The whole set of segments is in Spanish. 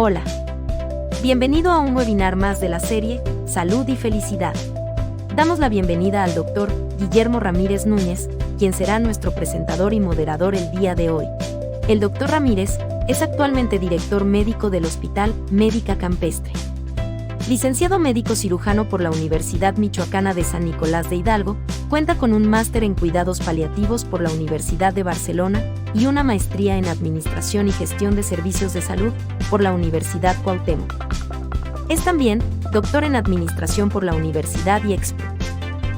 Hola. Bienvenido a un webinar más de la serie Salud y Felicidad. Damos la bienvenida al Dr. Guillermo Ramírez Núñez, quien será nuestro presentador y moderador el día de hoy. El Dr. Ramírez es actualmente director médico del Hospital Médica Campestre. Licenciado médico cirujano por la Universidad Michoacana de San Nicolás de Hidalgo, cuenta con un máster en cuidados paliativos por la Universidad de Barcelona y una maestría en Administración y Gestión de Servicios de Salud por la Universidad Cuauhtémoc. Es también doctor en Administración por la Universidad IEXPO.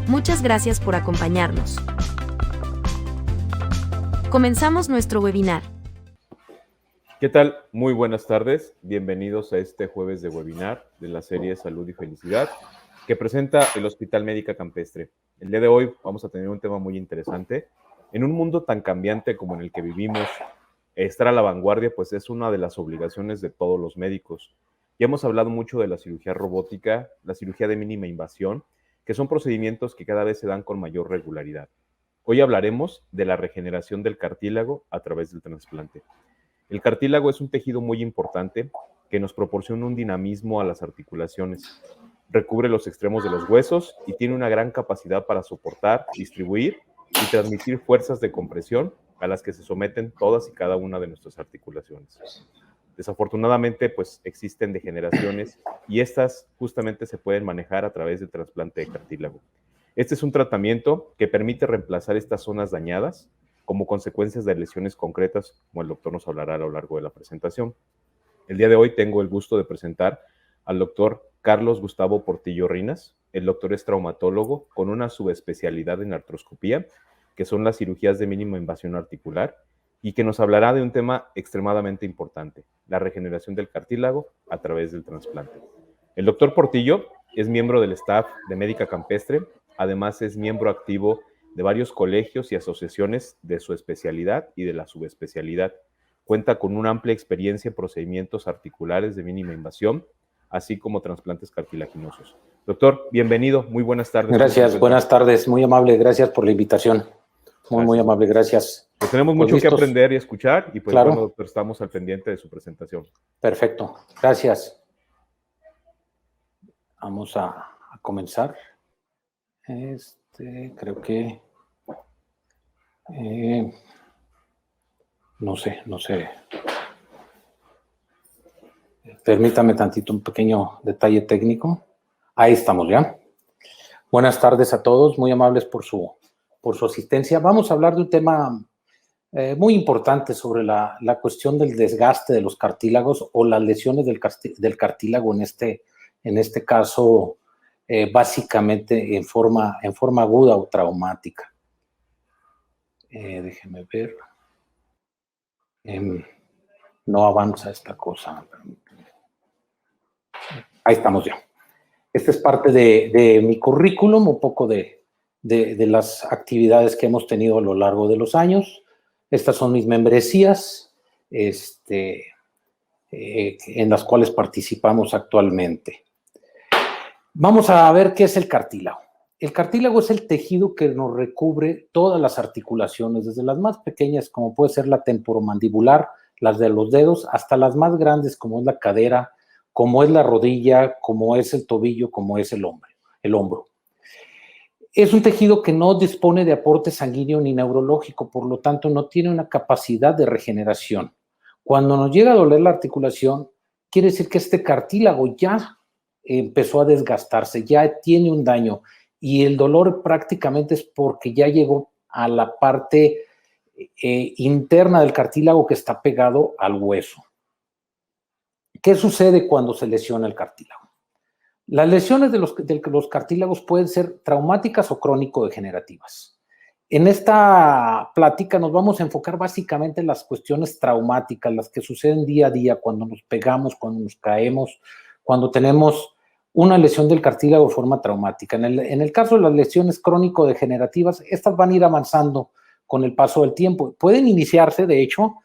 Muchas gracias por acompañarnos. Comenzamos nuestro webinar. ¿Qué tal? Muy buenas tardes. Bienvenidos a este jueves de webinar de la serie Salud y Felicidad que presenta el Hospital Médica Campestre. El día de hoy vamos a tener un tema muy interesante. En un mundo tan cambiante como en el que vivimos, estar a la vanguardia pues es una de las obligaciones de todos los médicos. Ya hemos hablado mucho de la cirugía robótica, la cirugía de mínima invasión, que son procedimientos que cada vez se dan con mayor regularidad. Hoy hablaremos de la regeneración del cartílago a través del trasplante. El cartílago es un tejido muy importante que nos proporciona un dinamismo a las articulaciones. Recubre los extremos de los huesos y tiene una gran capacidad para soportar, distribuir y transmitir fuerzas de compresión a las que se someten todas y cada una de nuestras articulaciones. Desafortunadamente, pues existen degeneraciones y estas justamente se pueden manejar a través del trasplante de cartílago. Este es un tratamiento que permite reemplazar estas zonas dañadas como consecuencias de lesiones concretas, como el doctor nos hablará a lo largo de la presentación. El día de hoy tengo el gusto de presentar al doctor Carlos Gustavo Portillo Rinas. El doctor es traumatólogo con una subespecialidad en artroscopía, que son las cirugías de mínima invasión articular, y que nos hablará de un tema extremadamente importante, la regeneración del cartílago a través del trasplante. El doctor Portillo es miembro del staff de Médica Campestre, además es miembro activo de varios colegios y asociaciones de su especialidad y de la subespecialidad. Cuenta con una amplia experiencia en procedimientos articulares de mínima invasión, así como trasplantes cartilaginosos. Doctor, bienvenido, muy buenas tardes. Gracias, buenas tardes, muy amable, gracias por la invitación. Muy amable, gracias. Pues tenemos mucho que aprender y escuchar, y pues claro. Bueno, doctor, estamos al pendiente de su presentación. Perfecto, gracias. Vamos a comenzar. Creo que... no sé. Permítame tantito un pequeño detalle técnico. Ahí estamos ya. Buenas tardes a todos, muy amables por su asistencia. Vamos a hablar de un tema muy importante sobre la cuestión del desgaste de los cartílagos o las lesiones del cartílago en este caso, básicamente en forma aguda o traumática. Déjeme ver. No avanza esta cosa. Ahí estamos ya. Esta es parte de mi currículum, un poco de las actividades que hemos tenido a lo largo de los años. Estas son mis membresías, en las cuales participamos actualmente. Vamos a ver qué es el cartílago. El cartílago es el tejido que nos recubre todas las articulaciones, desde las más pequeñas, como puede ser la temporomandibular, las de los dedos, hasta las más grandes, como es la cadera, como es la rodilla, como es el tobillo, como es el hombro. Es un tejido que no dispone de aporte sanguíneo ni neurológico, por lo tanto no tiene una capacidad de regeneración. Cuando nos llega a doler la articulación, quiere decir que este cartílago ya empezó a desgastarse, ya tiene un daño, y el dolor prácticamente es porque ya llegó a la parte interna del cartílago que está pegado al hueso. ¿Qué sucede cuando se lesiona el cartílago? Las lesiones de los cartílagos pueden ser traumáticas o crónico-degenerativas. En esta plática nos vamos a enfocar básicamente en las cuestiones traumáticas, las que suceden día a día, cuando nos pegamos, cuando nos caemos, cuando tenemos una lesión del cartílago de forma traumática. En el caso de las lesiones crónico-degenerativas, estas van a ir avanzando con el paso del tiempo. Pueden iniciarse, de hecho,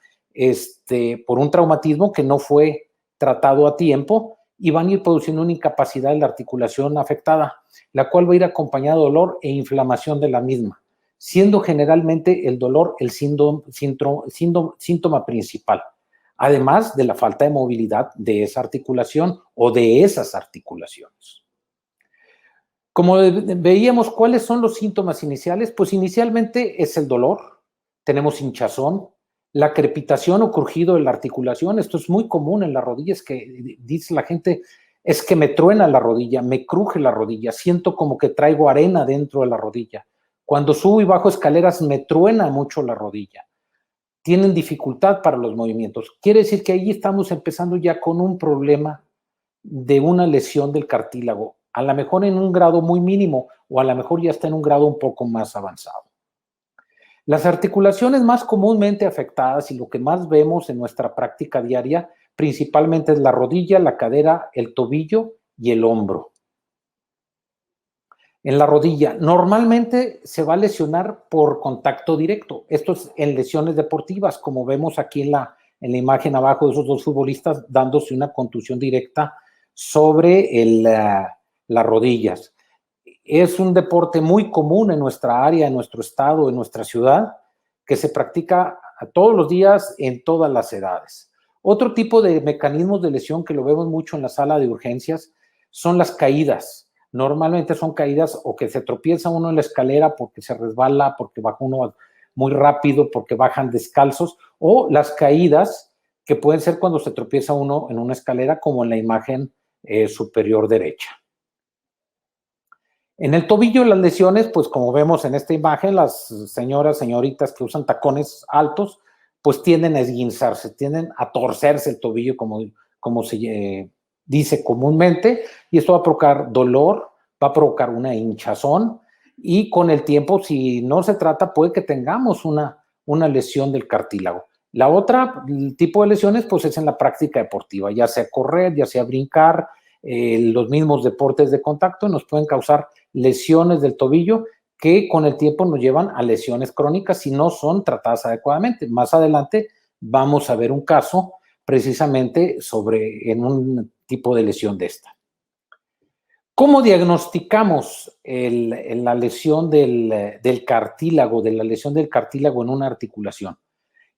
por un traumatismo que no fue tratado a tiempo y van a ir produciendo una incapacidad de la articulación afectada, la cual va a ir acompañada de dolor e inflamación de la misma, siendo generalmente el dolor el síntoma principal. además de la falta de movilidad de esa articulación o de esas articulaciones. Como veíamos, ¿cuáles son los síntomas iniciales? Pues inicialmente es el dolor, tenemos hinchazón, la crepitación o crujido de la articulación. Esto es muy común en las rodillas, que dice la gente, es que me truena la rodilla, me cruje la rodilla, siento como que traigo arena dentro de la rodilla. Cuando subo y bajo escaleras me truena mucho la rodilla. Tienen dificultad para los movimientos. Quiere decir que ahí estamos empezando ya con un problema de una lesión del cartílago, a lo mejor en un grado muy mínimo o a lo mejor ya está en un grado un poco más avanzado. Las articulaciones más comúnmente afectadas y lo que más vemos en nuestra práctica diaria principalmente es la rodilla, la cadera, el tobillo y el hombro. En la rodilla, normalmente se va a lesionar por contacto directo. Esto es en lesiones deportivas, como vemos aquí en la imagen abajo de esos dos futbolistas dándose una contusión directa sobre las rodillas. Es un deporte muy común en nuestra área, en nuestro estado, en nuestra ciudad, que se practica todos los días en todas las edades. Otro tipo de mecanismos de lesión que lo vemos mucho en la sala de urgencias son las caídas. Normalmente son caídas o que se tropieza uno en la escalera porque se resbala, porque baja uno muy rápido, porque bajan descalzos, o las caídas que pueden ser cuando se tropieza uno en una escalera, como en la imagen superior derecha. En el tobillo, las lesiones, pues como vemos en esta imagen, las señoritas que usan tacones altos, pues tienden a esguinzarse, tienden a torcerse el tobillo, como se dice comúnmente, y esto va a provocar dolor, va a provocar una hinchazón, y con el tiempo, si no se trata, puede que tengamos una lesión del cartílago. La otra tipo de lesiones, pues es en la práctica deportiva, ya sea correr, ya sea brincar, los mismos deportes de contacto nos pueden causar lesiones del tobillo que con el tiempo nos llevan a lesiones crónicas si no son tratadas adecuadamente. Más adelante vamos a ver un caso precisamente en un tipo de lesión de esta. ¿Cómo diagnosticamos la lesión del cartílago, de la lesión del cartílago en una articulación?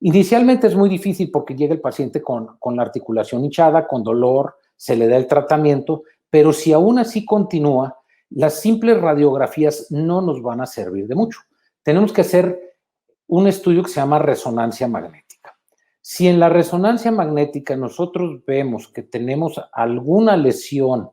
Inicialmente es muy difícil porque llega el paciente con la articulación hinchada, con dolor, se le da el tratamiento, pero si aún así continúa, las simples radiografías no nos van a servir de mucho. Tenemos que hacer un estudio que se llama resonancia magnética. Si en la resonancia magnética nosotros vemos que tenemos alguna lesión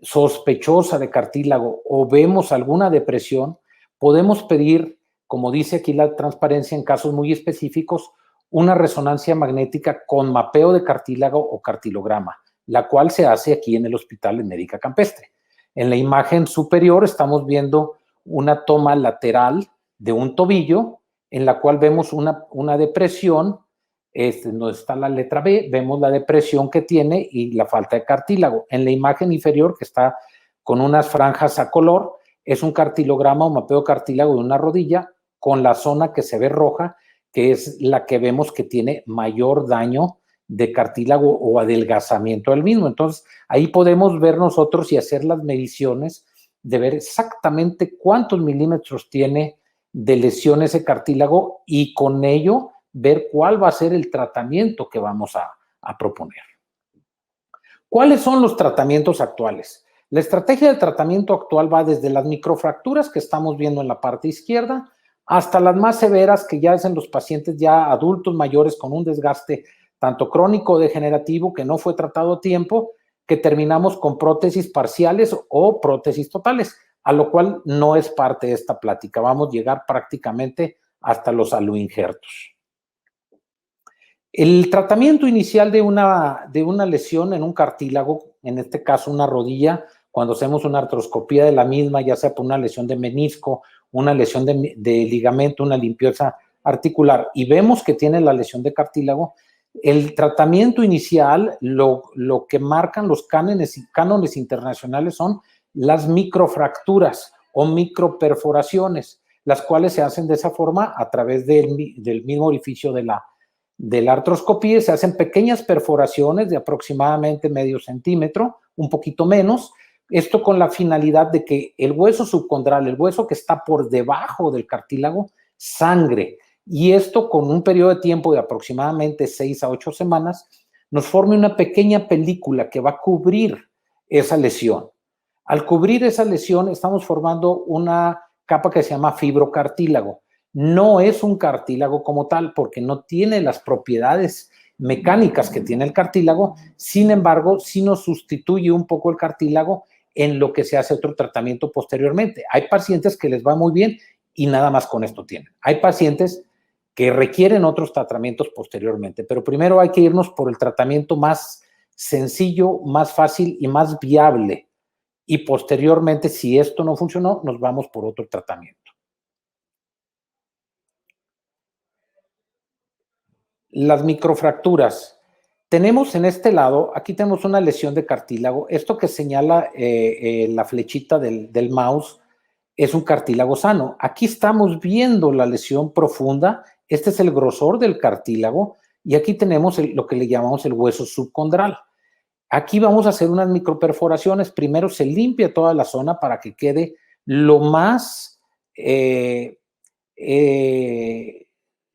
sospechosa de cartílago o vemos alguna depresión, podemos pedir, como dice aquí la transparencia, en casos muy específicos, una resonancia magnética con mapeo de cartílago o cartilograma, la cual se hace aquí en el Hospital de Médica Campestre. En la imagen superior estamos viendo una toma lateral de un tobillo en la cual vemos una depresión, donde está la letra B, vemos la depresión que tiene y la falta de cartílago. En la imagen inferior, que está con unas franjas a color, es un cartilograma o mapeo de cartílago de una rodilla con la zona que se ve roja, que es la que vemos que tiene mayor daño de cartílago o adelgazamiento del mismo. Entonces, ahí podemos ver nosotros y hacer las mediciones de ver exactamente cuántos milímetros tiene de lesión ese cartílago y con ello ver cuál va a ser el tratamiento que vamos a proponer. ¿Cuáles son los tratamientos actuales? La estrategia de tratamiento actual va desde las microfracturas que estamos viendo en la parte izquierda hasta las más severas que ya es en los pacientes ya adultos mayores con un desgaste tanto crónico o degenerativo que no fue tratado a tiempo, que terminamos con prótesis parciales o prótesis totales, a lo cual no es parte de esta plática. Vamos a llegar prácticamente hasta los aloinjertos. El tratamiento inicial de una lesión en un cartílago, en este caso una rodilla, cuando hacemos una artroscopía de la misma, ya sea por una lesión de menisco, una lesión de ligamento, una limpieza articular, y vemos que tiene la lesión de cartílago, el tratamiento inicial, lo que marcan los cánones internacionales son las microfracturas o microperforaciones, las cuales se hacen de esa forma a través del mismo orificio de la artroscopía. Se hacen pequeñas perforaciones de aproximadamente medio centímetro, un poquito menos, esto con la finalidad de que el hueso subcondral, el hueso que está por debajo del cartílago, sangre. y esto con un periodo de tiempo de aproximadamente 6 a 8 semanas nos forme una pequeña película que va a cubrir esa lesión. Al cubrir esa lesión estamos formando una capa que se llama fibrocartílago. No es un cartílago como tal porque no tiene las propiedades mecánicas que tiene el cartílago, sin embargo, sí nos sustituye un poco el cartílago en lo que se hace otro tratamiento posteriormente. Hay pacientes que les va muy bien y nada más con esto tienen. Hay pacientes que requieren otros tratamientos posteriormente, pero primero hay que irnos por el tratamiento más sencillo, más fácil y más viable. Y posteriormente, si esto no funcionó, nos vamos por otro tratamiento. Las microfracturas. Tenemos en este lado, aquí tenemos una lesión de cartílago. Esto que señala la flechita del mouse es un cartílago sano. Aquí estamos viendo la lesión profunda. Este es el grosor del cartílago y aquí tenemos lo que le llamamos el hueso subcondral. Aquí vamos a hacer unas microperforaciones. Primero se limpia toda la zona para que quede lo más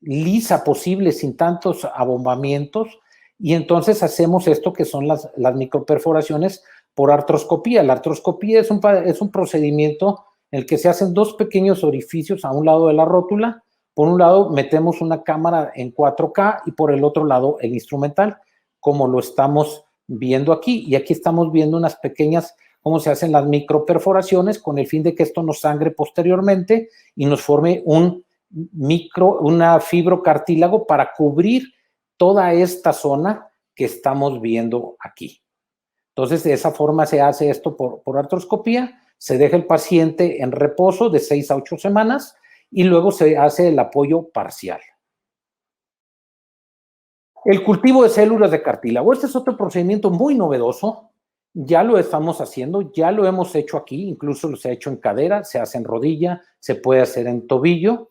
lisa posible, sin tantos abombamientos, y entonces hacemos esto que son las microperforaciones por artroscopía. La artroscopía es un procedimiento en el que se hacen dos pequeños orificios a un lado de la rótula. Por un lado metemos una cámara en 4K y por el otro lado el instrumental, como lo estamos viendo aquí. Y aquí estamos viendo unas pequeñas, cómo se hacen las microperforaciones con el fin de que esto nos sangre posteriormente y nos forme una fibrocartílago para cubrir toda esta zona que estamos viendo aquí. Entonces, de esa forma se hace esto por artroscopía, se deja el paciente en reposo de 6 a 8 semanas y luego se hace el apoyo parcial. El cultivo de células de cartílago. Este es otro procedimiento muy novedoso. Ya lo estamos haciendo, ya lo hemos hecho aquí, incluso se ha hecho en cadera, se hace en rodilla, se puede hacer en tobillo.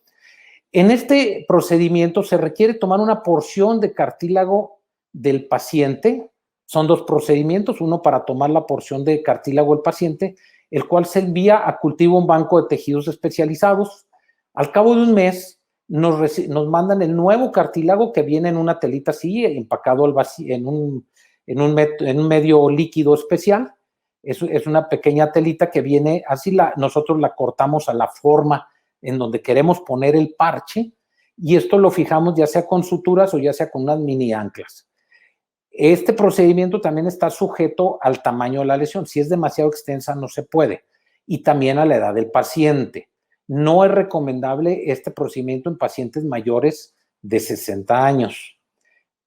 En este procedimiento se requiere tomar una porción de cartílago del paciente. Son dos procedimientos, uno para tomar la porción de cartílago del paciente, el cual se envía a cultivo a un banco de tejidos especializados. Al cabo de un mes nos mandan el nuevo cartílago que viene en una telita así, empacado al vacío, en un medio líquido especial. Es una pequeña telita que viene así, nosotros la cortamos a la forma en donde queremos poner el parche y esto lo fijamos ya sea con suturas o ya sea con unas mini anclas. Este procedimiento también está sujeto al tamaño de la lesión. Si es demasiado extensa no se puede y también a la edad del paciente. No es recomendable este procedimiento en pacientes mayores de 60 años.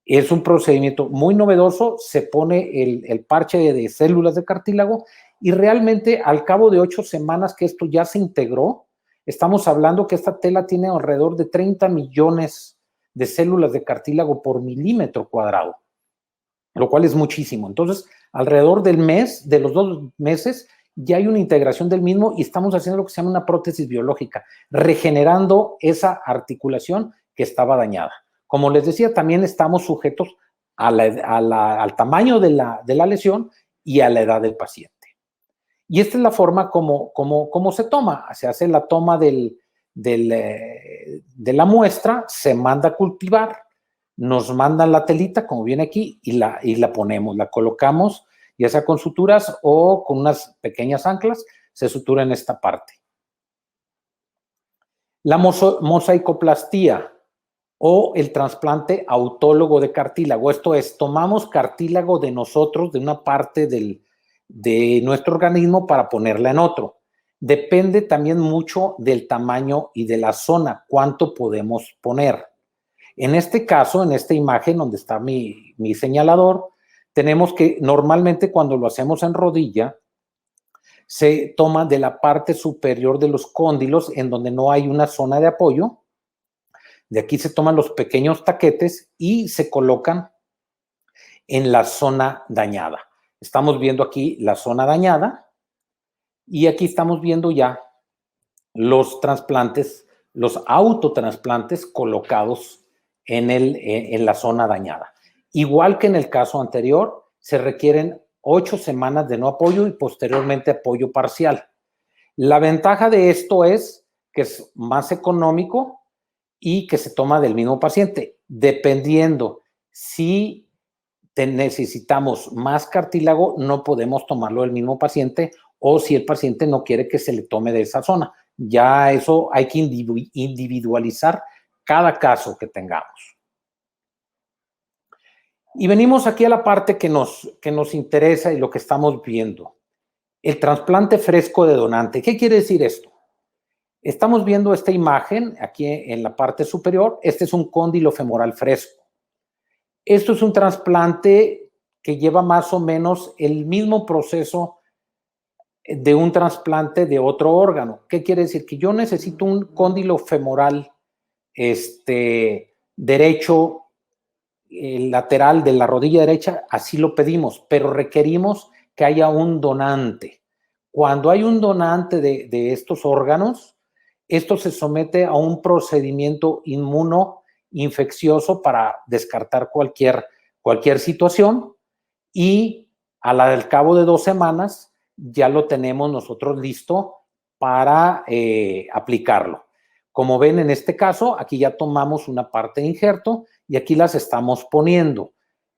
Es un procedimiento muy novedoso, se pone el parche de células de cartílago y realmente al cabo de 8 semanas que esto ya se integró, estamos hablando que esta tela tiene alrededor de 30 millones de células de cartílago por milímetro cuadrado, lo cual es muchísimo. Entonces, alrededor del mes, de los 2 meses, ya hay una integración del mismo y estamos haciendo lo que se llama una prótesis biológica, regenerando esa articulación que estaba dañada. Como les decía, también estamos sujetos al tamaño de la lesión y a la edad del paciente. Y esta es la forma como se toma. Se hace la toma de la muestra, se manda a cultivar, nos mandan la telita, como viene aquí, y la ponemos, la colocamos, ya sea con suturas o con unas pequeñas anclas, se sutura en esta parte. La mosaicoplastía o el trasplante autólogo de cartílago. Esto es, tomamos cartílago de nosotros, de una parte de nuestro organismo para ponerla en otro. Depende también mucho del tamaño y de la zona, cuánto podemos poner. En este caso, en esta imagen donde está mi señalador, tenemos que normalmente cuando lo hacemos en rodilla, se toma de la parte superior de los cóndilos en donde no hay una zona de apoyo. De aquí se toman los pequeños taquetes y se colocan en la zona dañada. Estamos viendo aquí la zona dañada y aquí estamos viendo ya los trasplantes, los autotransplantes colocados en la zona dañada. Igual que en el caso anterior, se requieren 8 semanas de no apoyo y posteriormente apoyo parcial. La ventaja de esto es que es más económico y que se toma del mismo paciente, dependiendo si necesitamos más cartílago, no podemos tomarlo del mismo paciente, o si el paciente no quiere que se le tome de esa zona. Ya eso hay que individualizar cada caso que tengamos. Y venimos aquí a la parte que nos interesa y lo que estamos viendo. El trasplante fresco de donante. ¿Qué quiere decir esto? Estamos viendo esta imagen aquí en la parte superior. Este es un cóndilo femoral fresco. Esto es un trasplante que lleva más o menos el mismo proceso de un trasplante de otro órgano. ¿Qué quiere decir? Que yo necesito un cóndilo femoral derecho, lateral de la rodilla derecha, así lo pedimos, pero requerimos que haya un donante. Cuando hay un donante de estos órganos, esto se somete a un procedimiento inmunoinfeccioso para descartar cualquier situación, y al cabo de 2 semanas ya lo tenemos nosotros listo para aplicarlo. Como ven en este caso, aquí ya tomamos una parte de injerto y aquí las estamos poniendo.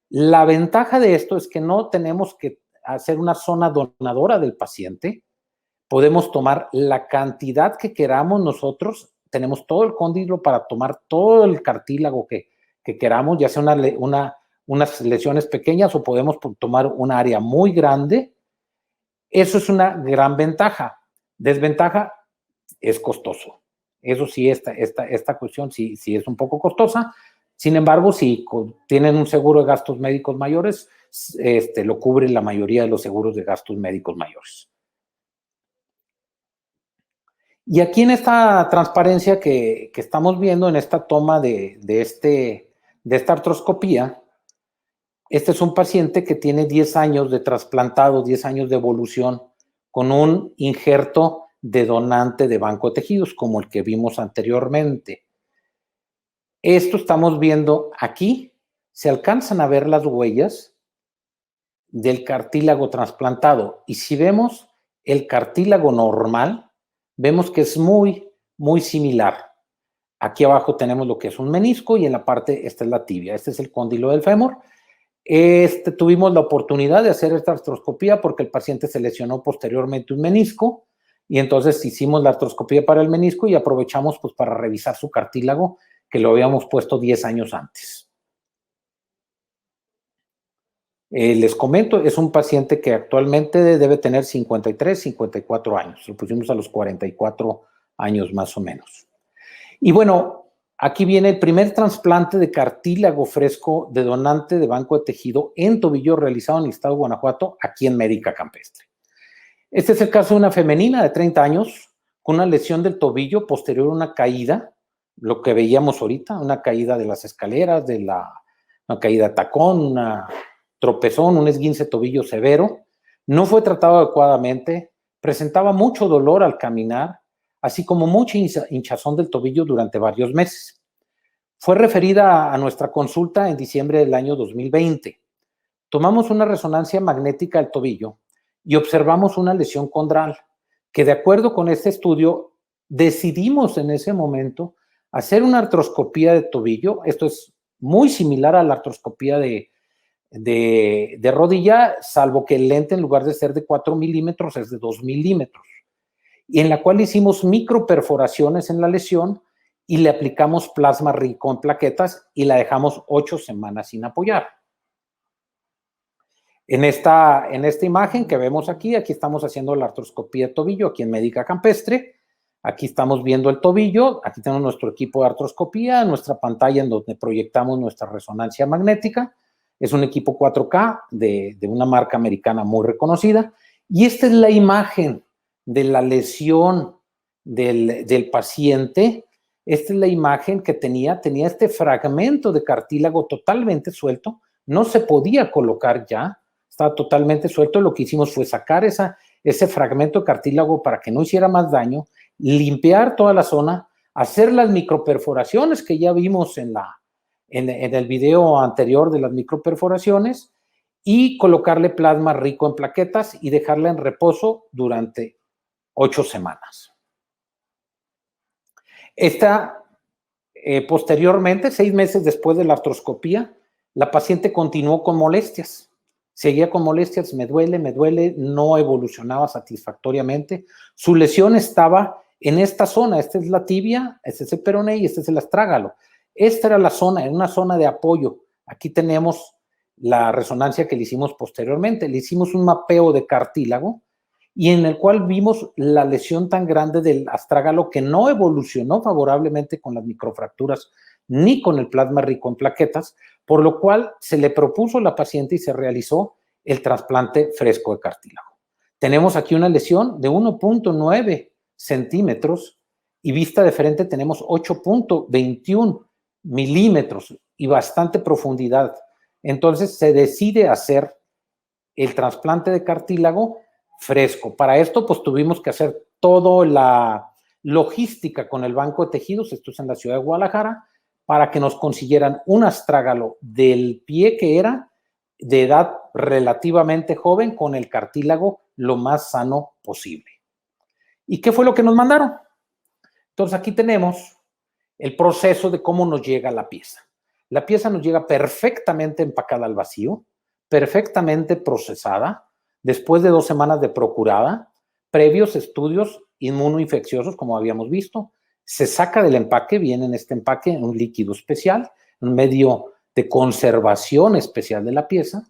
La ventaja de esto es que no tenemos que hacer una zona donadora del paciente. Podemos tomar la cantidad que queramos nosotros. Tenemos todo el cóndilo para tomar todo el cartílago que queramos, ya sea unas lesiones pequeñas o podemos tomar un área muy grande. Eso es una gran ventaja. Desventaja, es costoso. Eso sí, esta cuestión sí es un poco costosa. Sin embargo, si tienen un seguro de gastos médicos mayores, lo cubre la mayoría de los seguros de gastos médicos mayores. Y aquí en esta transparencia que estamos viendo, en esta toma de esta artroscopía, este es un paciente que tiene 10 años de trasplantado, 10 años de evolución, con un injerto de donante de banco de tejidos, como el que vimos anteriormente. Esto estamos viendo aquí, se alcanzan a ver las huellas del cartílago trasplantado. Y si vemos el cartílago normal, vemos que es muy, muy similar. Aquí abajo tenemos lo que es un menisco y en la parte, esta es la tibia. Este es el cóndilo del fémur. Tuvimos la oportunidad de hacer esta artroscopía porque el paciente se lesionó posteriormente un menisco y entonces hicimos la artroscopía para el menisco y aprovechamos pues para revisar su cartílago que lo habíamos puesto 10 años antes. Les comento, es un paciente que actualmente debe tener 53, 54 años. Lo pusimos a los 44 años más o menos. Y bueno, aquí viene el primer trasplante de cartílago fresco de donante de banco de tejido en tobillo realizado en el estado de Guanajuato, aquí en Médica Campestre. Este es el caso de una femenina de 30 años con una lesión del tobillo posterior a una caída, lo que veíamos ahorita, una caída de las escaleras, una caída de tacón, una tropezón, un esguince de tobillo severo. No fue tratado adecuadamente, presentaba mucho dolor al caminar, así como mucha hinchazón del tobillo durante varios meses. Fue referida a nuestra consulta en diciembre del año 2020. Tomamos una resonancia magnética del tobillo y observamos una lesión condral, que de acuerdo con este estudio, decidimos en ese momento hacer una artroscopía de tobillo. Esto es muy similar a la artroscopía de rodilla, salvo que el lente, en lugar de ser de 4 milímetros, es de 2 milímetros. Y en la cual hicimos microperforaciones en la lesión y le aplicamos plasma rico en plaquetas y la dejamos 8 semanas sin apoyar. En esta imagen que vemos aquí estamos haciendo la artroscopía de tobillo, aquí en Médica Campestre. Aquí estamos viendo el tobillo, aquí tenemos nuestro equipo de artroscopía, nuestra pantalla en donde proyectamos nuestra resonancia magnética. Es un equipo 4K de una marca americana muy reconocida. Y esta es la imagen de la lesión del paciente. Esta es la imagen que tenía este fragmento de cartílago totalmente suelto, no se podía colocar ya, estaba totalmente suelto. Lo que hicimos fue sacar ese fragmento de cartílago para que no hiciera más daño, limpiar toda la zona, hacer las microperforaciones que ya vimos en el video anterior de las microperforaciones y colocarle plasma rico en plaquetas y dejarla en reposo durante 8 semanas. Esta Posteriormente, 6 meses después de la artroscopía, la paciente continuó con molestias. Seguía con molestias, me duele, no evolucionaba satisfactoriamente. Su lesión estaba en esta zona, esta es la tibia, este es el peroné y este es el astrágalo. Esta era la zona, en una zona de apoyo. Aquí tenemos la resonancia que le hicimos posteriormente. Le hicimos un mapeo de cartílago y en el cual vimos la lesión tan grande del astrágalo que no evolucionó favorablemente con las microfracturas ni con el plasma rico en plaquetas, por lo cual se le propuso a la paciente y se realizó el trasplante fresco de cartílago. Tenemos aquí una lesión de 1.9 centímetros y vista de frente tenemos 8.21 milímetros y bastante profundidad. Entonces se decide hacer el trasplante de cartílago fresco. Para esto, pues tuvimos que hacer toda la logística con el banco de tejidos, esto es en la ciudad de Guadalajara, para que nos consiguieran un astrágalo del pie que era de edad relativamente joven con el cartílago lo más sano posible. ¿Y qué fue lo que nos mandaron? Entonces aquí tenemos el proceso de cómo nos llega la pieza. La pieza nos llega perfectamente empacada al vacío, perfectamente procesada, después de 2 semanas de procurada, previos estudios inmunoinfecciosos, como habíamos visto. Se saca del empaque, viene en este empaque en un líquido especial, un medio de conservación especial de la pieza.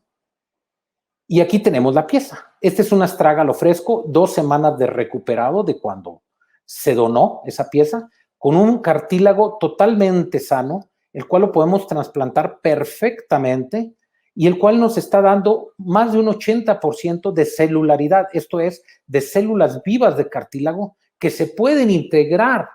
Y aquí tenemos la pieza. Este es un astrágalo fresco, 2 semanas de recuperado de cuando se donó esa pieza, con un cartílago totalmente sano, el cual lo podemos trasplantar perfectamente y el cual nos está dando más de un 80% de celularidad, esto es, de células vivas de cartílago que se pueden integrar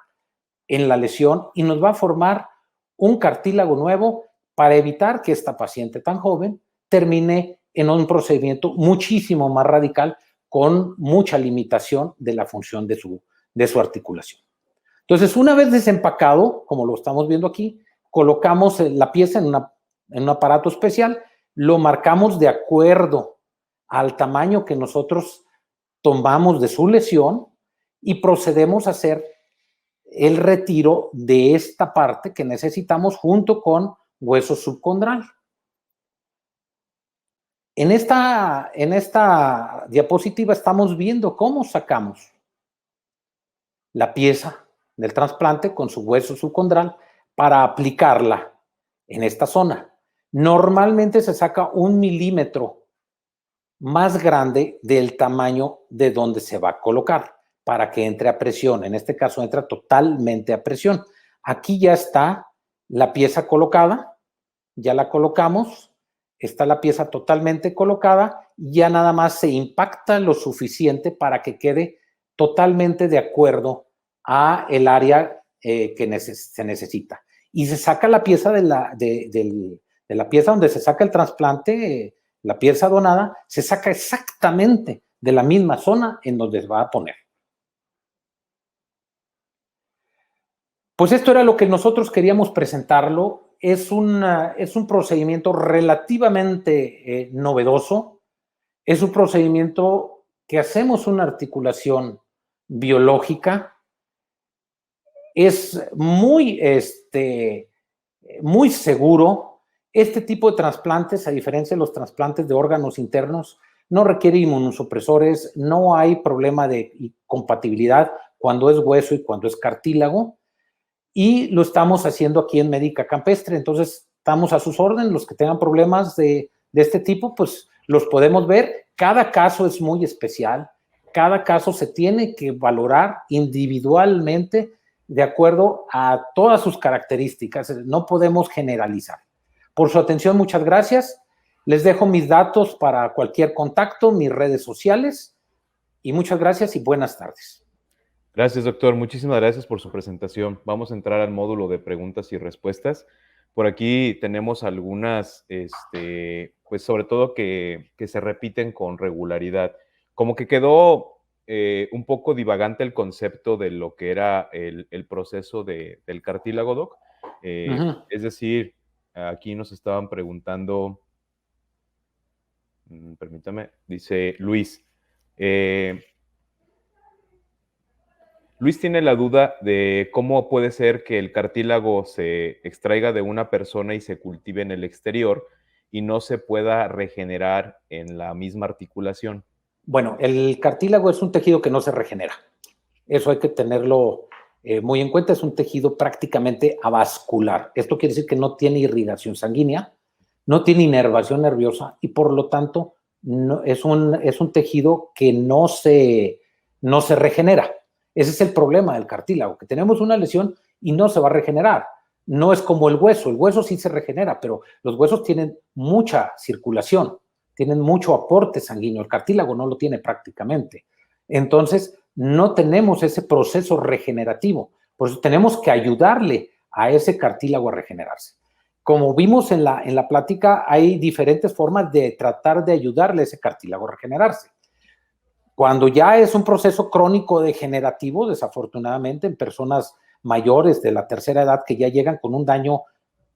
en la lesión y nos va a formar un cartílago nuevo para evitar que esta paciente tan joven termine en un procedimiento muchísimo más radical con mucha limitación de la función de su articulación. Entonces, una vez desempacado, como lo estamos viendo aquí, colocamos la pieza en un aparato especial, lo marcamos de acuerdo al tamaño que nosotros tomamos de su lesión y procedemos a hacer el retiro de esta parte que necesitamos junto con hueso subcondral. En esta diapositiva estamos viendo cómo sacamos la pieza del trasplante con su hueso subcondral para aplicarla en esta zona. Normalmente se saca 1 milímetro más grande del tamaño de donde se va a colocar para que entre a presión. En este caso entra totalmente a presión. Aquí ya está la pieza colocada, ya la colocamos, está la pieza totalmente colocada, ya nada más se impacta lo suficiente para que quede totalmente de acuerdo a el área que se necesita. Y se saca la pieza de la pieza donde se saca el trasplante, la pieza donada, se saca exactamente de la misma zona en donde se va a poner. Pues esto era lo que nosotros queríamos presentarlo. Es un procedimiento relativamente novedoso. Es un procedimiento que hacemos una articulación biológica. Es muy seguro. Este tipo de trasplantes, a diferencia de los trasplantes de órganos internos, no requiere inmunosupresores, no hay problema de compatibilidad cuando es hueso y cuando es cartílago. Y lo estamos haciendo aquí en Médica Campestre, entonces estamos a sus órdenes. Los que tengan problemas de este tipo, pues los podemos ver. Cada caso es muy especial, cada caso se tiene que valorar individualmente de acuerdo a todas sus características, no podemos generalizar. Por su atención, muchas gracias. Les dejo mis datos para cualquier contacto, mis redes sociales, y muchas gracias y buenas tardes. Gracias, doctor. Muchísimas gracias por su presentación. Vamos a entrar al módulo de preguntas y respuestas. Por aquí tenemos algunas, pues sobre todo que se repiten con regularidad. Como que quedó un poco divagante el concepto de lo que era el proceso del cartílago, doc. Es decir, aquí nos estaban preguntando, permítame, dice Luis, Luis tiene la duda de cómo puede ser que el cartílago se extraiga de una persona y se cultive en el exterior y no se pueda regenerar en la misma articulación. Bueno, el cartílago es un tejido que no se regenera. Eso hay que tenerlo muy en cuenta. Es un tejido prácticamente avascular. Esto quiere decir que no tiene irrigación sanguínea, no tiene inervación nerviosa y por lo tanto no, es un tejido que no se regenera. Ese es el problema del cartílago, que tenemos una lesión y no se va a regenerar. No es como el hueso sí se regenera, pero los huesos tienen mucha circulación, tienen mucho aporte sanguíneo, el cartílago no lo tiene prácticamente. Entonces, no tenemos ese proceso regenerativo, por eso tenemos que ayudarle a ese cartílago a regenerarse. Como vimos en la plática, hay diferentes formas de tratar de ayudarle a ese cartílago a regenerarse. Cuando ya es un proceso crónico degenerativo, desafortunadamente en personas mayores de la tercera edad que ya llegan con un daño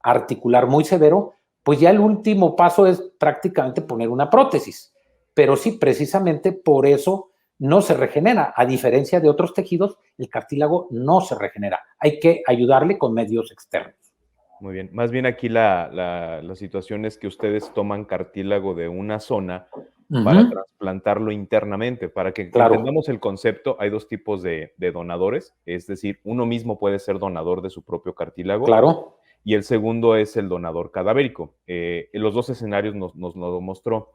articular muy severo, pues ya el último paso es prácticamente poner una prótesis. Pero sí, precisamente por eso no se regenera. A diferencia de otros tejidos, el cartílago no se regenera. Hay que ayudarle con medios externos. Muy bien. Más bien aquí la situación es que ustedes toman cartílago de una zona para trasplantarlo internamente. Para que entendamos el concepto, hay dos tipos de donadores, es decir, uno mismo puede ser donador de su propio cartílago. Claro. Y el segundo es el donador cadavérico. Los dos escenarios nos lo mostró.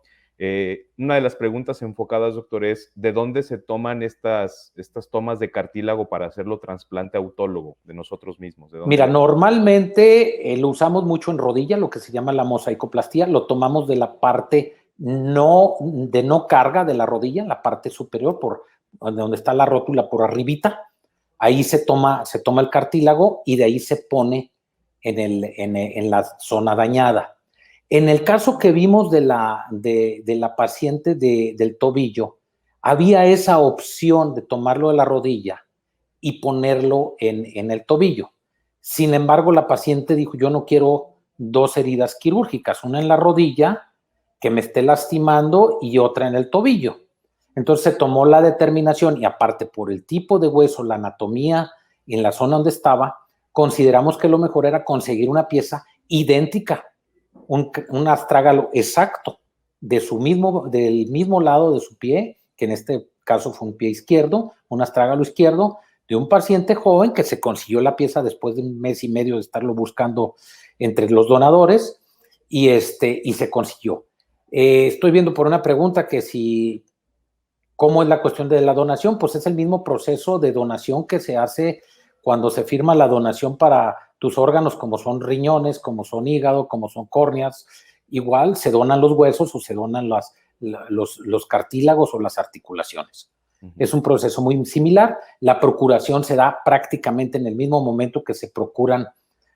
Una de las preguntas enfocadas, doctor, es ¿de dónde se toman estas tomas de cartílago para hacerlo trasplante autólogo de nosotros mismos? Mira, normalmente lo usamos mucho en rodilla, lo que se llama la mosaicoplastía, lo tomamos de la parte no carga de la rodilla, la parte superior, por donde está la rótula por arribita, ahí se toma el cartílago y de ahí se pone en la zona dañada. En el caso que vimos de la paciente del tobillo, había esa opción de tomarlo de la rodilla y ponerlo en el tobillo. Sin embargo, la paciente dijo, yo no quiero dos heridas quirúrgicas, una en la rodilla que me esté lastimando y otra en el tobillo. Entonces se tomó la determinación y aparte por el tipo de hueso, la anatomía en la zona donde estaba, consideramos que lo mejor era conseguir una pieza idéntica, un astrágalo exacto del mismo lado de su pie, que en este caso fue un pie izquierdo, un astrágalo izquierdo, de un paciente joven que se consiguió la pieza después de 1 mes y medio de estarlo buscando entre los donadores y se consiguió. Estoy viendo por una pregunta que ¿cómo es la cuestión de la donación? Pues es el mismo proceso de donación que se hace cuando se firma la donación para tus órganos, como son riñones, como son hígado, como son córneas. Igual se donan los huesos o se donan los cartílagos o las articulaciones. Es un proceso muy similar. La procuración se da prácticamente en el mismo momento que se procuran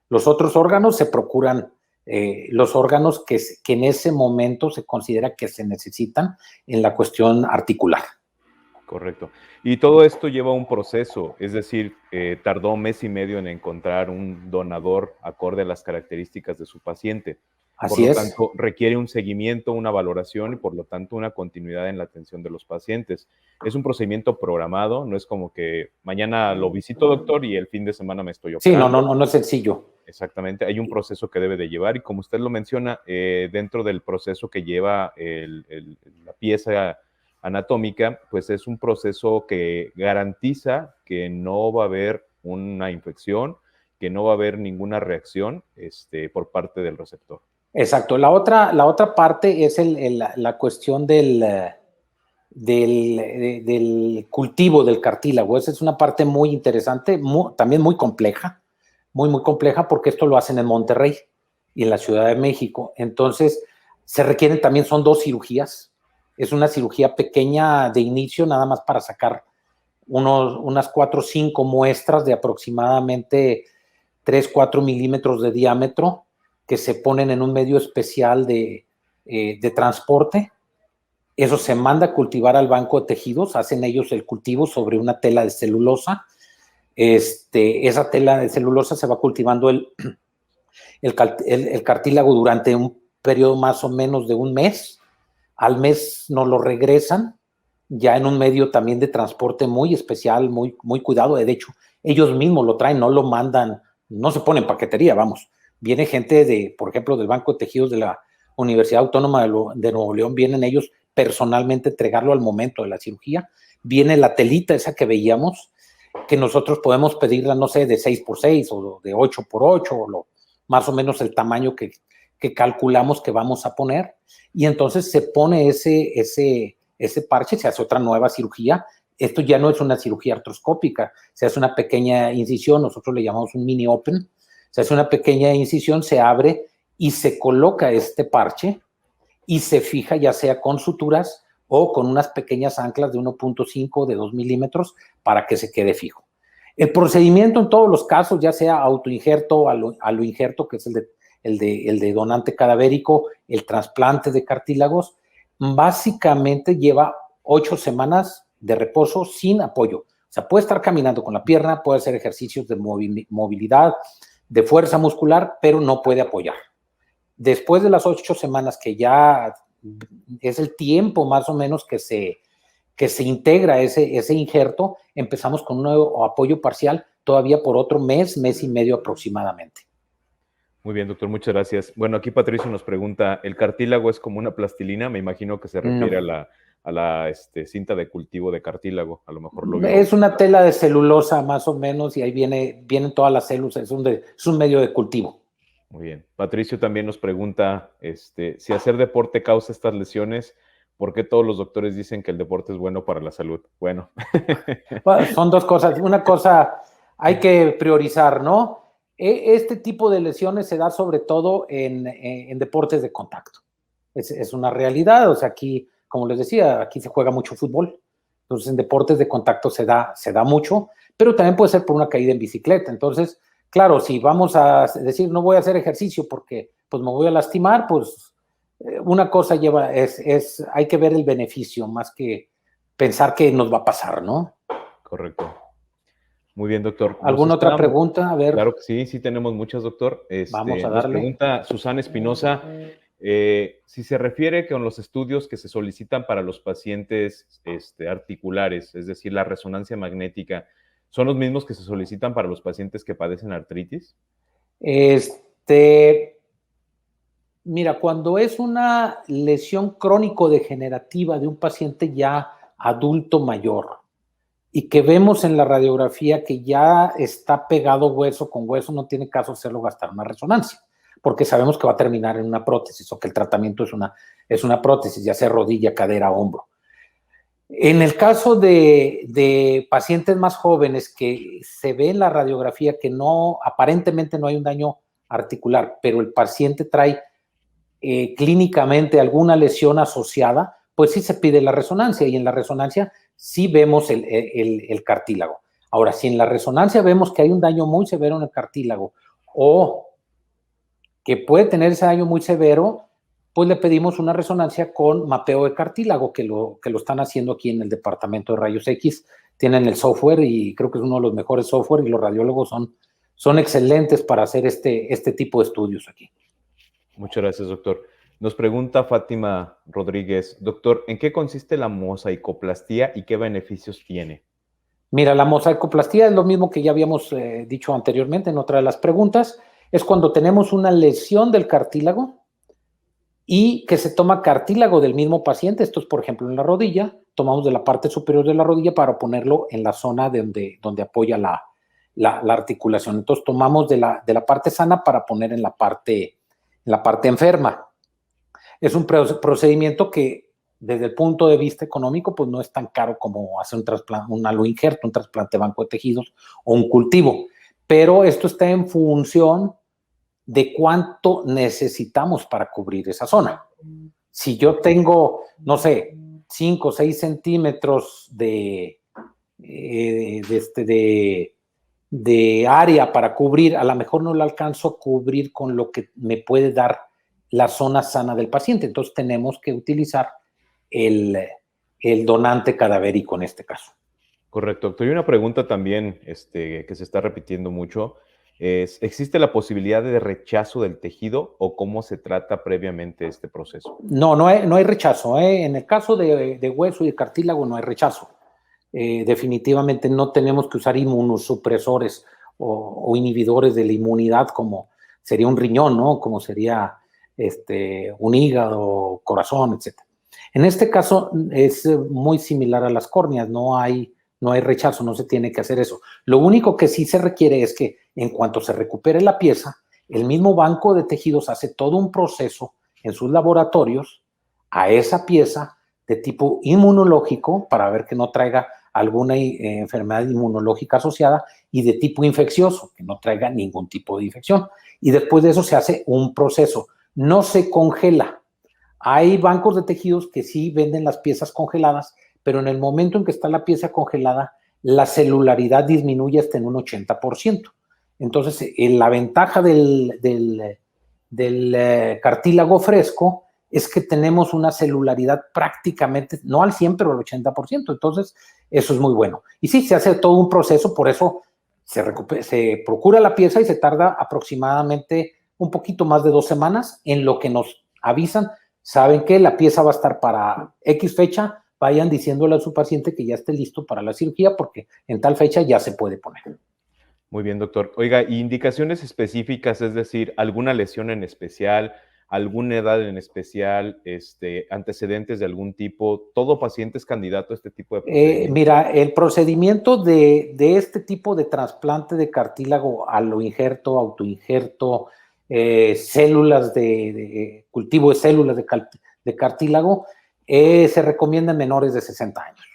los otros órganos, se procuran los órganos que en ese momento se considera que se necesitan en la cuestión articular. Correcto. Y todo esto lleva un proceso, es decir, tardó 1 mes y medio en encontrar un donador acorde a las características de su paciente. Así es. Por lo tanto, requiere un seguimiento, una valoración y por lo tanto una continuidad en la atención de los pacientes. Es un procedimiento programado, no es como que mañana lo visito, doctor, y el fin de semana me estoy operando. Sí, no es sencillo. Exactamente, hay un proceso que debe de llevar y como usted lo menciona, dentro del proceso que lleva la pieza anatómica, pues es un proceso que garantiza que no va a haber una infección, que no va a haber ninguna reacción por parte del receptor. Exacto. La otra parte es la cuestión del cultivo del cartílago. Esa es una parte muy interesante, también muy compleja, muy compleja, porque esto lo hacen en Monterrey y en la Ciudad de México. Entonces, se requieren también, son 2 cirugías. Es una cirugía pequeña de inicio, nada más para sacar unas 4 o 5 muestras de aproximadamente 3-4 milímetros de diámetro que se ponen en un medio especial de transporte. Eso se manda a cultivar al banco de tejidos, hacen ellos el cultivo sobre una tela de celulosa. Esa tela de celulosa se va cultivando el cartílago durante un periodo más o menos de 1 mes. Al mes nos lo regresan ya en un medio también de transporte muy especial, muy, muy cuidado. De hecho, ellos mismos lo traen, no lo mandan, no se pone en paquetería, vamos. Viene gente de, por ejemplo, del Banco de Tejidos de la Universidad Autónoma de Nuevo León, vienen ellos personalmente a entregarlo al momento de la cirugía. Viene la telita esa que veíamos, que nosotros podemos pedirla, no sé, de 6x6 o de 8x8, o más o menos el tamaño que calculamos que vamos a poner, y entonces se pone ese parche, se hace otra nueva cirugía. Esto ya no es una cirugía artroscópica, se hace una pequeña incisión, nosotros le llamamos un mini open, se hace una pequeña incisión, se abre y se coloca este parche y se fija ya sea con suturas o con unas pequeñas anclas de 1.5, de 2 milímetros para que se quede fijo. El procedimiento en todos los casos, ya sea autoinjerto, aloinjerto, que es el de donante cadavérico, el trasplante de cartílagos, básicamente lleva 8 semanas de reposo sin apoyo. O sea, puede estar caminando con la pierna, puede hacer ejercicios de movilidad, de fuerza muscular, pero no puede apoyar. Después de las 8 semanas, que ya es el tiempo más o menos que se integra ese injerto, empezamos con un nuevo apoyo parcial todavía por otro mes y medio aproximadamente. Muy bien, doctor, muchas gracias. Bueno, aquí Patricio nos pregunta, ¿el cartílago es como una plastilina? Me imagino que se refiere a la cinta de cultivo de cartílago, a lo mejor lo vio. Es una tela de celulosa más o menos, y ahí vienen todas las células, es un medio de cultivo. Muy bien. Patricio también nos pregunta, si hacer deporte causa estas lesiones, ¿por qué todos los doctores dicen que el deporte es bueno para la salud? Bueno. Son dos cosas. Una cosa hay que priorizar, ¿no? Este tipo de lesiones se da sobre todo en deportes de contacto. Es una realidad. O sea, aquí, como les decía, aquí se juega mucho fútbol. Entonces, en deportes de contacto se da mucho, pero también puede ser por una caída en bicicleta. Entonces, claro, si vamos a decir no voy a hacer ejercicio porque pues me voy a lastimar, pues una cosa hay que ver el beneficio más que pensar que nos va a pasar, ¿no? Correcto. Muy bien, doctor. ¿Alguna otra pregunta? A ver. Claro que sí tenemos muchas, doctor. Vamos a darle. Nos pregunta Susana Espinosa, si se refiere con los estudios que se solicitan para los pacientes articulares, es decir, la resonancia magnética, ¿son los mismos que se solicitan para los pacientes que padecen artritis? Mira, cuando es una lesión crónico-degenerativa de un paciente ya adulto mayor y que vemos en la radiografía que ya está pegado hueso con hueso, no tiene caso hacerlo gastar una resonancia, porque sabemos que va a terminar en una prótesis o que el tratamiento es una prótesis, ya sea rodilla, cadera, hombro. En el caso de pacientes más jóvenes que se ve en la radiografía que aparentemente no hay un daño articular, pero el paciente trae clínicamente alguna lesión asociada, pues sí se pide la resonancia, y en la resonancia sí vemos el cartílago. Ahora, si en la resonancia vemos que hay un daño muy severo en el cartílago o que puede tener ese daño muy severo, pues le pedimos una resonancia con mapeo de cartílago, que lo están haciendo aquí en el departamento de rayos X. Tienen el software y creo que es uno de los mejores software, y los radiólogos son excelentes para hacer este tipo de estudios aquí. Muchas gracias, doctor. Nos pregunta Fátima Rodríguez, doctor, ¿en qué consiste la mosaicoplastía y qué beneficios tiene? Mira, la mosaicoplastía es lo mismo que ya habíamos dicho anteriormente en otra de las preguntas. Es cuando tenemos una lesión del cartílago y que se toma cartílago del mismo paciente. Esto es, por ejemplo, en la rodilla. Tomamos de la parte superior de la rodilla para ponerlo en la zona donde apoya la articulación. Entonces, tomamos de la parte sana para poner en la parte enferma. Es un procedimiento que, desde el punto de vista económico, pues no es tan caro como hacer un trasplante, un aloinjerto, un trasplante de banco de tejidos o un cultivo. Pero esto está en función de cuánto necesitamos para cubrir esa zona. Si yo tengo, no sé, 5 o 6 centímetros de área para cubrir, a lo mejor no lo alcanzo a cubrir con lo que me puede dar la zona sana del paciente. Entonces tenemos que utilizar el donante cadavérico en este caso. Correcto, doctor. Y una pregunta también que se está repitiendo mucho. ¿Existe la posibilidad de rechazo del tejido o cómo se trata previamente este proceso? No hay rechazo. En el caso de hueso y de cartílago no hay rechazo. Definitivamente no tenemos que usar inmunosupresores o inhibidores de la inmunidad como sería un riñón, ¿no? Como sería un hígado, corazón, etc. En este caso es muy similar a las córneas, no hay rechazo, no se tiene que hacer eso. Lo único que sí se requiere es que en cuanto se recupere la pieza, el mismo banco de tejidos hace todo un proceso en sus laboratorios a esa pieza de tipo inmunológico para ver que no traiga alguna enfermedad inmunológica asociada y de tipo infeccioso, que no traiga ningún tipo de infección. Y después de eso se hace un proceso. No se congela. Hay bancos de tejidos que sí venden las piezas congeladas, pero en el momento en que está la pieza congelada, la celularidad disminuye hasta en un 80%. Entonces, la ventaja del cartílago fresco es que tenemos una celularidad prácticamente, no al 100, pero al 80%. Entonces, eso es muy bueno. Y sí, se hace todo un proceso, por eso se procura la pieza y se tarda aproximadamente un poquito más de 2 semanas en lo que nos avisan. Saben que la pieza va a estar para X fecha, vayan diciéndole a su paciente que ya esté listo para la cirugía porque en tal fecha ya se puede poner. Muy bien, doctor. Oiga, ¿y indicaciones específicas, es decir, alguna lesión en especial, alguna edad en especial, antecedentes de algún tipo? ¿Todo paciente es candidato a este tipo de procedimiento? Mira, el procedimiento de este tipo de trasplante de cartílago aloinjerto, autoinjerto, células de cultivo de células de cartílago, se recomienda en menores de 60 años.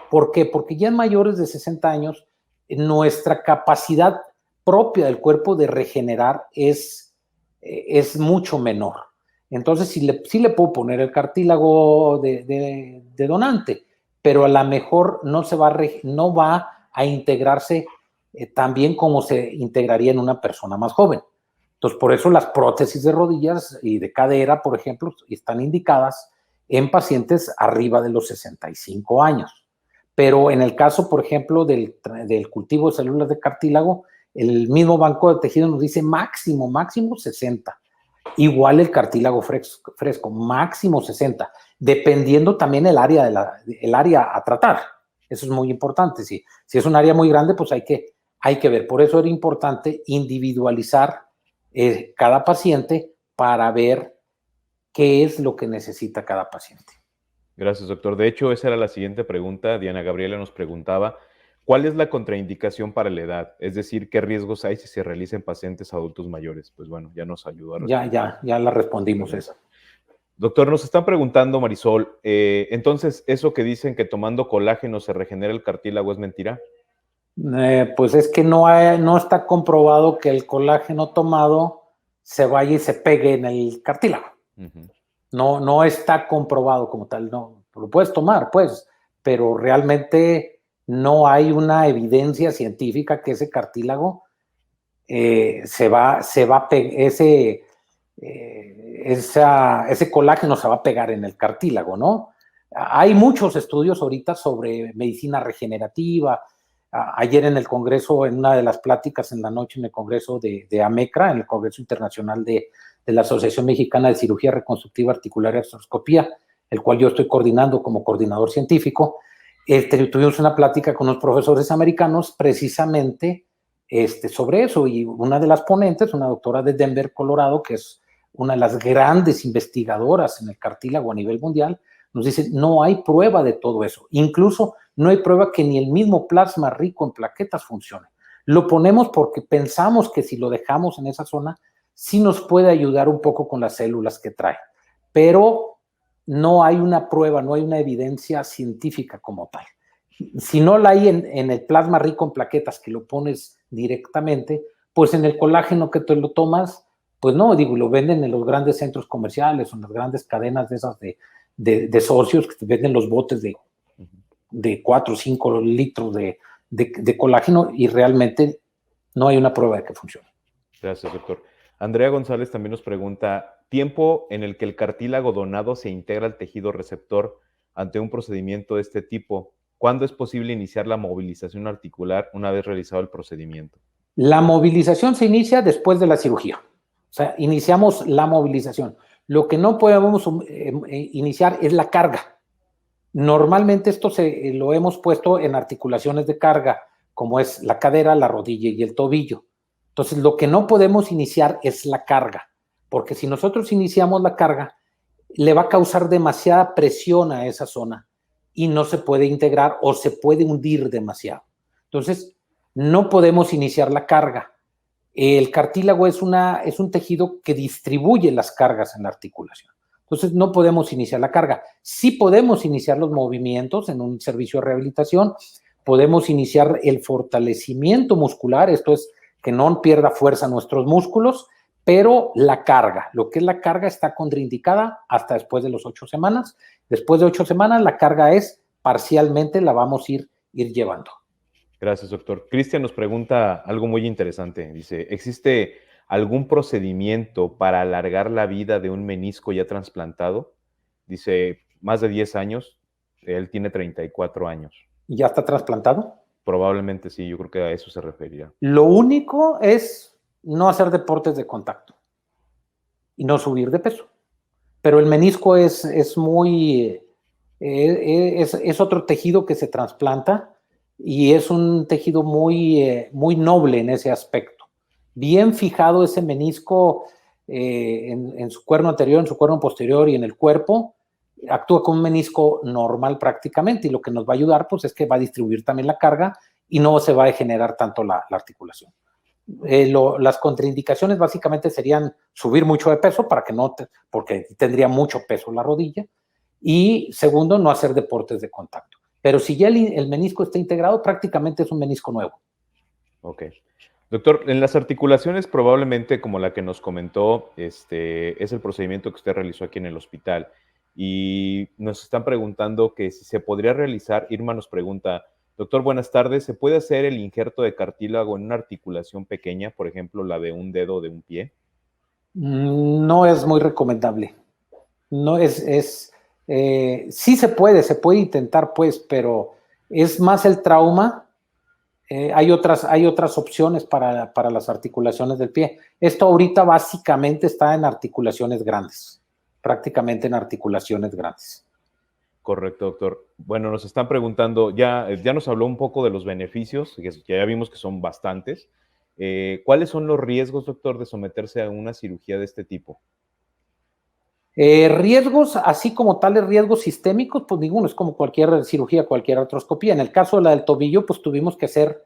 ¿Por qué? Porque ya en mayores de 60 años, nuestra capacidad propia del cuerpo de regenerar es mucho menor. Entonces, sí le puedo poner el cartílago de donante, pero a lo mejor no va a integrarse tan bien como se integraría en una persona más joven. Entonces, por eso las prótesis de rodillas y de cadera, por ejemplo, están indicadas en pacientes arriba de los 65 años. Pero en el caso, por ejemplo, del cultivo de células de cartílago, el mismo banco de tejido nos dice máximo 60. Igual el cartílago fresco, máximo 60, dependiendo también el área a tratar. Eso es muy importante. Si es un área muy grande, pues hay que ver. Por eso era importante individualizar cada paciente para ver qué es lo que necesita cada paciente. Gracias, doctor. De hecho, esa era la siguiente pregunta. Diana Gabriela nos preguntaba, ¿cuál es la contraindicación para la edad? Es decir, ¿qué riesgos hay si se realiza en pacientes adultos mayores? Pues bueno, ya nos ayudó a responder. Ya la respondimos esa. Doctor, nos están preguntando, Marisol, entonces, ¿eso que dicen que tomando colágeno se regenera el cartílago es mentira? Pues es que no está comprobado que el colágeno tomado se vaya y se pegue en el cartílago. Uh-huh. No está comprobado como tal, no, lo puedes tomar, pues, pero realmente no hay una evidencia científica que ese cartílago ese colágeno se va a pegar en el cartílago, ¿no? Hay muchos estudios ahorita sobre medicina regenerativa. Ayer en el Congreso, en una de las pláticas en la noche en el Congreso de AMECRA, en el Congreso Internacional de la Asociación Mexicana de Cirugía Reconstructiva Articular y Artroscopía, el cual yo estoy coordinando como coordinador científico, tuvimos una plática con unos profesores americanos precisamente sobre eso, y una de las ponentes, una doctora de Denver, Colorado, que es una de las grandes investigadoras en el cartílago a nivel mundial, nos dice, no hay prueba de todo eso, incluso no hay prueba que ni el mismo plasma rico en plaquetas funcione. Lo ponemos porque pensamos que si lo dejamos en esa zona, sí nos puede ayudar un poco con las células que trae, pero no hay una prueba, no hay una evidencia científica como tal. Si no la hay en el plasma rico en plaquetas que lo pones directamente, pues en el colágeno que te lo tomas, pues no, digo, lo venden en los grandes centros comerciales o en las grandes cadenas de esas de socios que te venden los botes de 4 o 5 litros de colágeno y realmente no hay una prueba de que funcione. Gracias, doctor. Andrea González también nos pregunta, ¿tiempo en el que el cartílago donado se integra al tejido receptor ante un procedimiento de este tipo? ¿Cuándo es posible iniciar la movilización articular una vez realizado el procedimiento? La movilización se inicia después de la cirugía. O sea, iniciamos la movilización. Lo que no podemos iniciar es la carga. Normalmente esto lo hemos puesto en articulaciones de carga, como es la cadera, la rodilla y el tobillo. Entonces, lo que no podemos iniciar es la carga, porque si nosotros iniciamos la carga, le va a causar demasiada presión a esa zona y no se puede integrar o se puede hundir demasiado. Entonces, no podemos iniciar la carga. El cartílago es un tejido que distribuye las cargas en la articulación. Entonces, no podemos iniciar la carga. Sí podemos iniciar los movimientos en un servicio de rehabilitación, podemos iniciar el fortalecimiento muscular, esto es que no pierda fuerza nuestros músculos, pero la carga, lo que es la carga está contraindicada hasta después de las 8 semanas. Después de 8 semanas, la carga es parcialmente, la vamos a ir llevando. Gracias, doctor. Cristian nos pregunta algo muy interesante. Dice, ¿existe algún procedimiento para alargar la vida de un menisco ya trasplantado? Dice, más de 10 años, él tiene 34 años. ¿Y ya está trasplantado? Probablemente sí, yo creo que a eso se referirá. Lo único es no hacer deportes de contacto y no subir de peso. Pero el menisco es otro tejido que se trasplanta y es un tejido muy noble en ese aspecto. Bien fijado ese menisco en su cuerno anterior, en su cuerno posterior y en el cuerpo, actúa como un menisco normal prácticamente, y lo que nos va a ayudar pues es que va a distribuir también la carga y no se va a degenerar tanto la articulación. Las contraindicaciones básicamente serían subir mucho de peso porque tendría mucho peso la rodilla, y segundo, no hacer deportes de contacto. Pero si ya el menisco está integrado, prácticamente es un menisco nuevo. Ok. Doctor, en las articulaciones probablemente como la que nos comentó, es el procedimiento que usted realizó aquí en el hospital, y nos están preguntando que si se podría realizar. Irma nos pregunta, doctor, buenas tardes, ¿se puede hacer el injerto de cartílago en una articulación pequeña, por ejemplo, la de un dedo de un pie? No es muy recomendable. No sí se puede intentar, pues, pero es más el trauma. Hay otras opciones para las articulaciones del pie. Esto ahorita básicamente está en articulaciones grandes, prácticamente en articulaciones grandes. Correcto, doctor. Bueno, nos están preguntando, ya nos habló un poco de los beneficios, que ya vimos que son bastantes. ¿Cuáles son los riesgos, doctor, de someterse a una cirugía de este tipo? Riesgos, así como tales riesgos sistémicos, pues ninguno, es como cualquier cirugía, cualquier artroscopía. En el caso de la del tobillo, pues tuvimos que hacer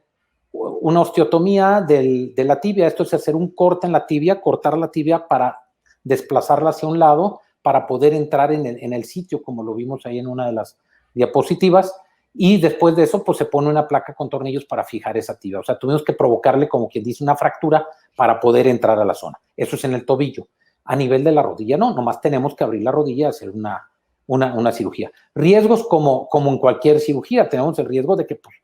una osteotomía de la tibia. Esto es hacer un corte en la tibia, cortar la tibia para desplazarla hacia un lado, para poder entrar en el sitio, como lo vimos ahí en una de las diapositivas, y después de eso, pues se pone una placa con tornillos para fijar esa tibia. O sea, tuvimos que provocarle, como quien dice, una fractura para poder entrar a la zona. Eso es en el tobillo. A nivel de la rodilla, no, nomás tenemos que abrir la rodilla y hacer una cirugía. Riesgos como en cualquier cirugía, tenemos el riesgo de que pues,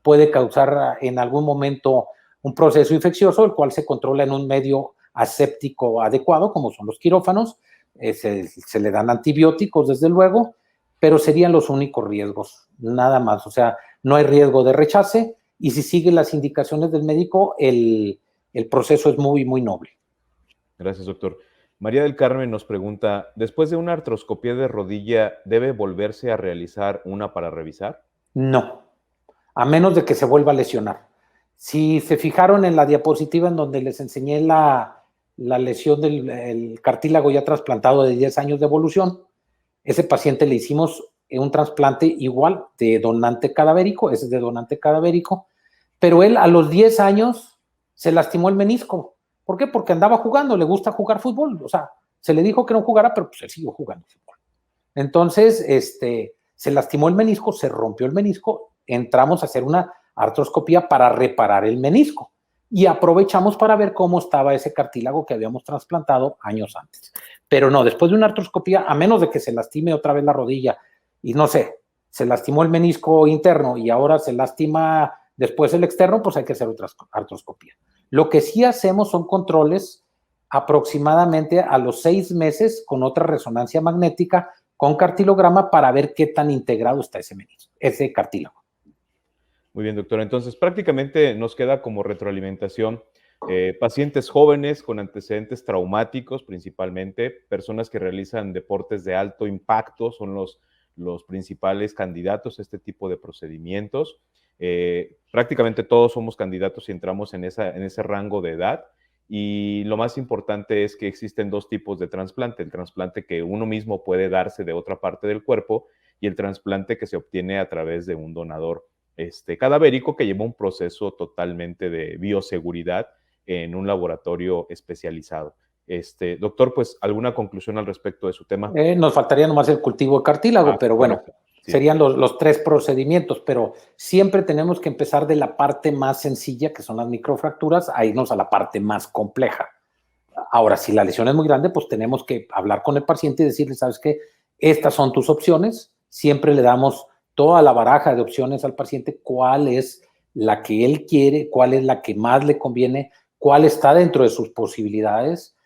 puede causar en algún momento un proceso infeccioso, el cual se controla en un medio aséptico adecuado, como son los quirófanos. Se le dan antibióticos, desde luego, pero serían los únicos riesgos, nada más. O sea, no hay riesgo de rechace, y si siguen las indicaciones del médico, el proceso es muy, muy noble. Gracias, doctor. María del Carmen nos pregunta, ¿después de una artroscopía de rodilla, debe volverse a realizar una para revisar? No, a menos de que se vuelva a lesionar. Si se fijaron en la diapositiva en donde les enseñé la lesión del cartílago ya trasplantado de 10 años de evolución, ese paciente le hicimos un trasplante igual de donante cadavérico, ese es de donante cadavérico, pero él a los 10 años se lastimó el menisco. ¿Por qué? Porque andaba jugando, le gusta jugar fútbol. O sea, se le dijo que no jugara, pero pues él siguió jugando fútbol. Entonces, se lastimó el menisco, se rompió el menisco, entramos a hacer una artroscopía para reparar el menisco y aprovechamos para ver cómo estaba ese cartílago que habíamos trasplantado años antes. Pero no, después de una artroscopía, a menos de que se lastime otra vez la rodilla y no sé, se lastimó el menisco interno y ahora se lastima después el externo, pues hay que hacer otra artroscopía. Lo que sí hacemos son controles aproximadamente a los 6 meses con otra resonancia magnética con cartilograma para ver qué tan integrado está ese menisco, ese cartílago. Muy bien, doctor. Entonces, prácticamente nos queda como retroalimentación pacientes jóvenes con antecedentes traumáticos, principalmente, personas que realizan deportes de alto impacto, son los principales candidatos a este tipo de procedimientos. Prácticamente todos somos candidatos y entramos en ese rango de edad. Y lo más importante es que existen dos tipos de trasplante: el trasplante que uno mismo puede darse de otra parte del cuerpo y el trasplante que se obtiene a través de un donador cadavérico, que lleva un proceso totalmente de bioseguridad en un laboratorio especializado. Doctor, pues, ¿alguna conclusión al respecto de su tema? Nos faltaría nomás el cultivo de cartílago, pero bueno, sí, serían los 3 procedimientos, pero siempre tenemos que empezar de la parte más sencilla, que son las microfracturas, a irnos a la parte más compleja. Ahora, si la lesión es muy grande, pues tenemos que hablar con el paciente y decirle, ¿sabes qué? Estas son tus opciones. Siempre le damos toda la baraja de opciones al paciente, cuál es la que él quiere, cuál es la que más le conviene, cuál está dentro de sus posibilidades,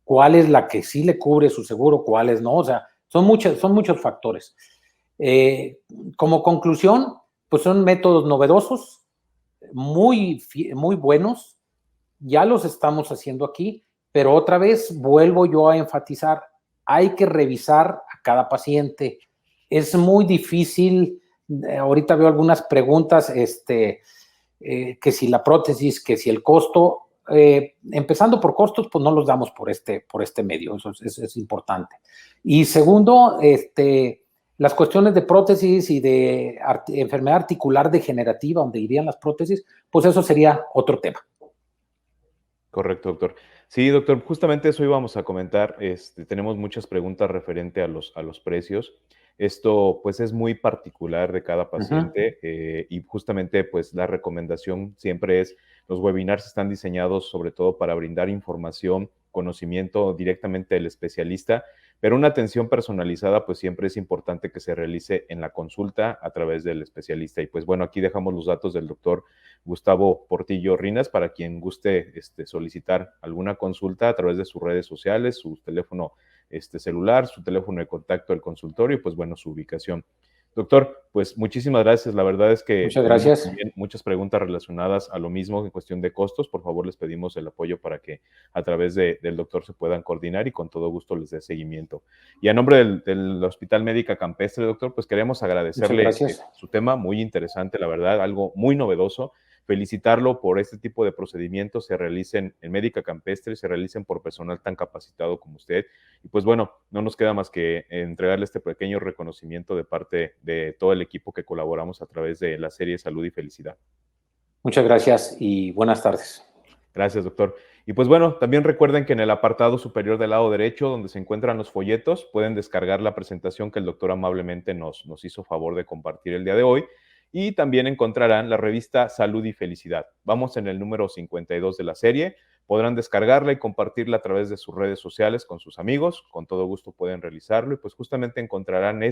cuál es la que sí le cubre su seguro, cuáles no. O sea, son muchos factores. Como conclusión, pues son métodos novedosos, muy buenos. Ya los estamos haciendo aquí, pero otra vez vuelvo yo a enfatizar, hay que revisar a cada paciente. Es muy difícil, ahorita veo algunas preguntas, que si la prótesis, que si el costo. Empezando por costos, pues no los damos por este medio, eso es importante. Y segundo, las cuestiones de prótesis y de enfermedad articular degenerativa, donde irían las prótesis, pues eso sería otro tema. Correcto, doctor. Sí, doctor, justamente eso íbamos a comentar. Tenemos muchas preguntas referente a los precios. Esto, pues, es muy particular de cada paciente. Y justamente, pues, la recomendación siempre es, los webinars están diseñados sobre todo para brindar información, conocimiento directamente del especialista, pero una atención personalizada, pues, siempre es importante que se realice en la consulta a través del especialista. Y, pues, bueno, aquí dejamos los datos del doctor Gustavo Portillo Rinas para quien guste solicitar alguna consulta a través de sus redes sociales, su teléfono celular, su teléfono de contacto del consultorio y, pues, bueno, su ubicación. Doctor, pues muchísimas gracias. La verdad es que muchas gracias. También muchas preguntas relacionadas a lo mismo en cuestión de costos. Por favor, les pedimos el apoyo para que a través del doctor se puedan coordinar y con todo gusto les dé seguimiento. Y a nombre del Hospital Médica Campestre, doctor, pues queremos agradecerle su tema, muy interesante, la verdad, algo muy novedoso. Felicitarlo por este tipo de procedimientos, se realicen en Médica Campestre, se realicen por personal tan capacitado como usted. Y pues bueno, no nos queda más que entregarle este pequeño reconocimiento de parte de todo el equipo que colaboramos a través de la serie Salud y Felicidad. Muchas gracias y buenas tardes. Gracias, doctor. Y pues bueno, también recuerden que en el apartado superior del lado derecho, donde se encuentran los folletos, pueden descargar la presentación que el doctor amablemente nos hizo favor de compartir el día de hoy. Y también encontrarán la revista Salud y Felicidad. Vamos en el número 52 de la serie. Podrán descargarla y compartirla a través de sus redes sociales con sus amigos. Con todo gusto pueden realizarlo y pues justamente encontrarán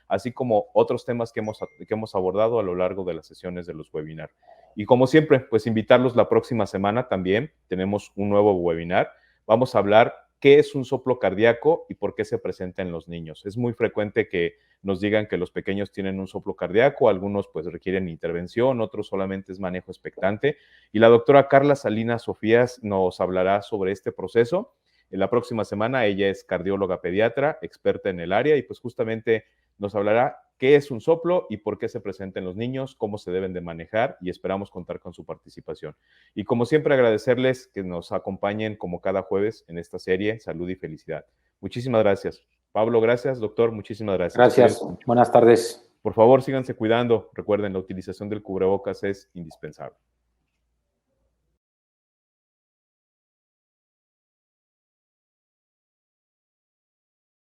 así como otros temas que hemos abordado a lo largo de las sesiones de los webinars. Y como siempre, pues invitarlos la próxima semana también. Tenemos un nuevo webinar. Vamos a hablar qué es un soplo cardíaco y por qué se presenta en los niños. Es muy frecuente que nos digan que los pequeños tienen un soplo cardíaco, algunos pues requieren intervención, otros solamente es manejo expectante. Y la doctora Carla Salinas Sofías nos hablará sobre este proceso. En la próxima semana ella es cardióloga pediatra, experta en el área y pues justamente nos hablará qué es un soplo y por qué se presenta en los niños, cómo se deben de manejar y esperamos contar con su participación. Y como siempre agradecerles que nos acompañen como cada jueves en esta serie Salud y Felicidad. Muchísimas gracias. Pablo, gracias. Doctor, muchísimas gracias. Gracias. Buenas tardes. Por favor, síganse cuidando. Recuerden, la utilización del cubrebocas es indispensable.